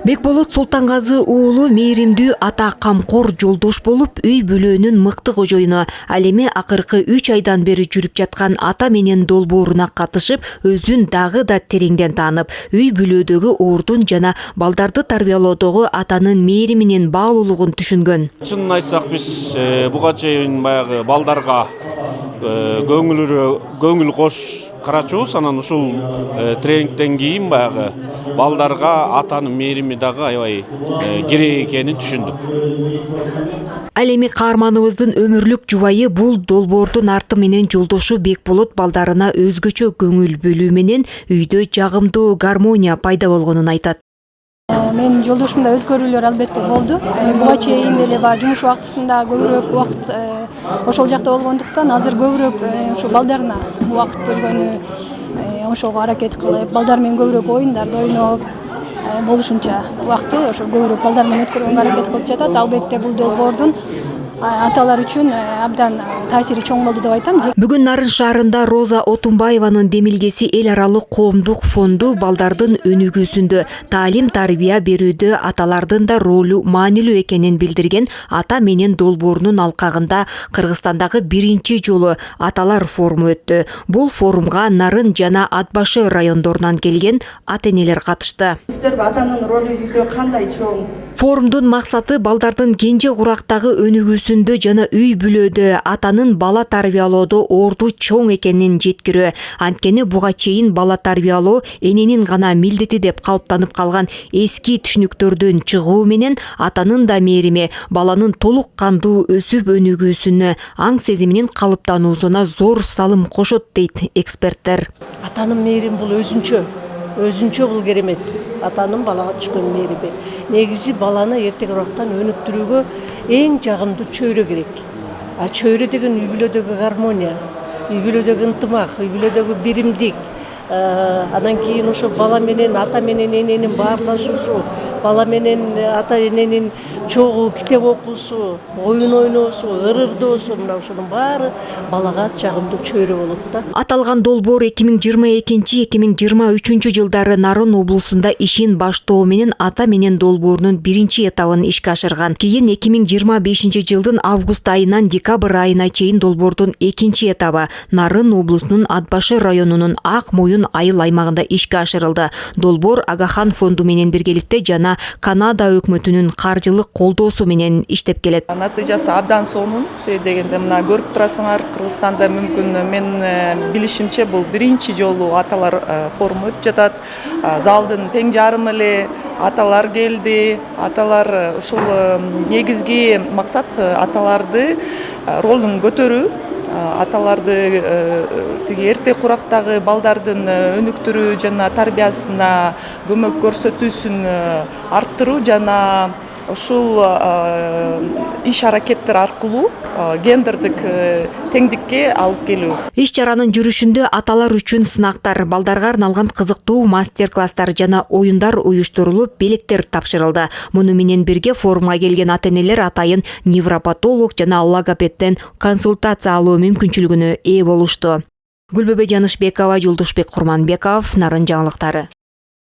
Бекболот Султангазы уулу мээримдүү ата камкор жолдош болуп үй бүлөөнүн мыкты кожоюну ал эми акыркы 3 айдан бери жүрүп жаткан ата менен долбооруна катышып өзүн дагы да тереңден таанып үй бүлөдөгү ордун жана балдарды тарбиялоодогу атанын мээриминин баалуулугун түшүнгөн. Чынын айтсак биз буга чейин баягы балдарга көңүл кош карачубуз, анан ушул тренингден кийин баягы балдарга атанын мээрими дагы аябай керек экенин түшүндүк. Ал эми каарманыбыздын өмүрлүк жубайы бул долбоордун арты менен жолдошу Бекболот балдарына өзгөчө көңүл бөлүү менен үйдө жагымдуу гармония пайда болгонун айтат. Мен жолдошумда өзгөрүүлөр албетте болду. Буга чейин деле жумуш убактысында көбүрөөк убакыт ошол жакта болгондуктан азыр көбүрөөк ушу балдарына убакыт бөлгөнү ошого аракет кылып, балдар менен көбүрөөк оюндарды ойноп, болушунча убакытты ошо көбүрөөк балдар менен өткөргөнгө аракет кылып жатат. Албетте бул долбоордун аталар үчүн абдан таасири чоң болду деп айтам. Бүгүн Нарын шаарында Роза Отунбаеванын демилгеси эл аралык коомдук фонду балдардын өнүгүүсүндө таалим тарбия берүүдө аталардын да ролу маанилүү экенин билдирген ата менен долбоорунун алкагында Кыргызстандагы биринчи жолу аталар форуму өттү. Бул форумга Нарын жана Ат башы райондорунан келген ата-энелер катышты. Атанын ролу үйдө кандай чоң? Форумдун максаты балдардын кенже курактагы өнүгүүсүндө жана үй бүлөдө атанын бала тарбиялоодо орду чоң экенин жеткирүү. Анткени буга чейин бала тарбиялоо эненин гана милдети деп калыптанып калган эски түшүнүктөрдөн чыгуу менен атанын да мээрими баланын толук кандуу өсүп өнүгүүсүнө, аң сезиминин калыптануусуна зор салым кошот дейт эксперттер. Атанын мээрим бул өзүнчө бул керемет. Атанын балага түшкөн мээрими. Негизи баланы эртең урактан өнүктүрүүгө эң жагымдуу чөйрө керек. Чөйрө деген үй бүлөдөгү гармония, үй бүлөдөгү ынтымак, үй бүлөдөгү биримдик. Анан кийин ошо бала менен ата менен эненин баарлашуусу, бала менен ата эненин чогуу китеп окуусу, оюн ойноосу, ырырдоосу, мына ошонун баары балага жагымдуу чөйрө болот да. Аталган долбоор 2022-2023 жылдары Нарын облусунда ишин баштоо менен ата менен долбоорунун биринчи этабын ишке ашырган. Кийин 2025 жылдын август айынан декабрь айына чейин долбоордун экинчи этабы Нарын облусунун Ат башы районунун Ак Моюн айыл аймагында ишке ашырылды. Долбоор Агахан фонду менен биргеликте жана Канада өкмөтүнүн каржылык колдоосу менен иштеп келет. Натыйжасы абдан сонун. Себеби дегенде мына көрүп турасыңар, Кыргызстанда мүмкүн мен билишимче бул биринчи жолу аталар форуму өтүп жатат. Залдын тең жарымы эле аталар келди. Аталар ушул негизги максат аталарды ролун көтөрүү. Аталарды тиги эрте курактагы балдардын өнүктүрүү жана тарбиясына көмөк көрсөтүүсүн арттыруу жана ушул иш аракеттер аркылуу гендердик теңдикке алып келүү. Иш чаранын жүрүшүндө аталар үчүн сынактар, балдарга арналган кызыктуу мастер-класстар жана оюндар уюштурулуп, белектер тапшырылды. Муну менен бирге форумга келген ата-энелер атайын невропатолог жана логопедден консультация алуу мүмкүнчүлүгүнө ээ болушту. Гүлбөбө Жанышбекова, Жолдошбек Курманбеков, Нарын жаңылыктары.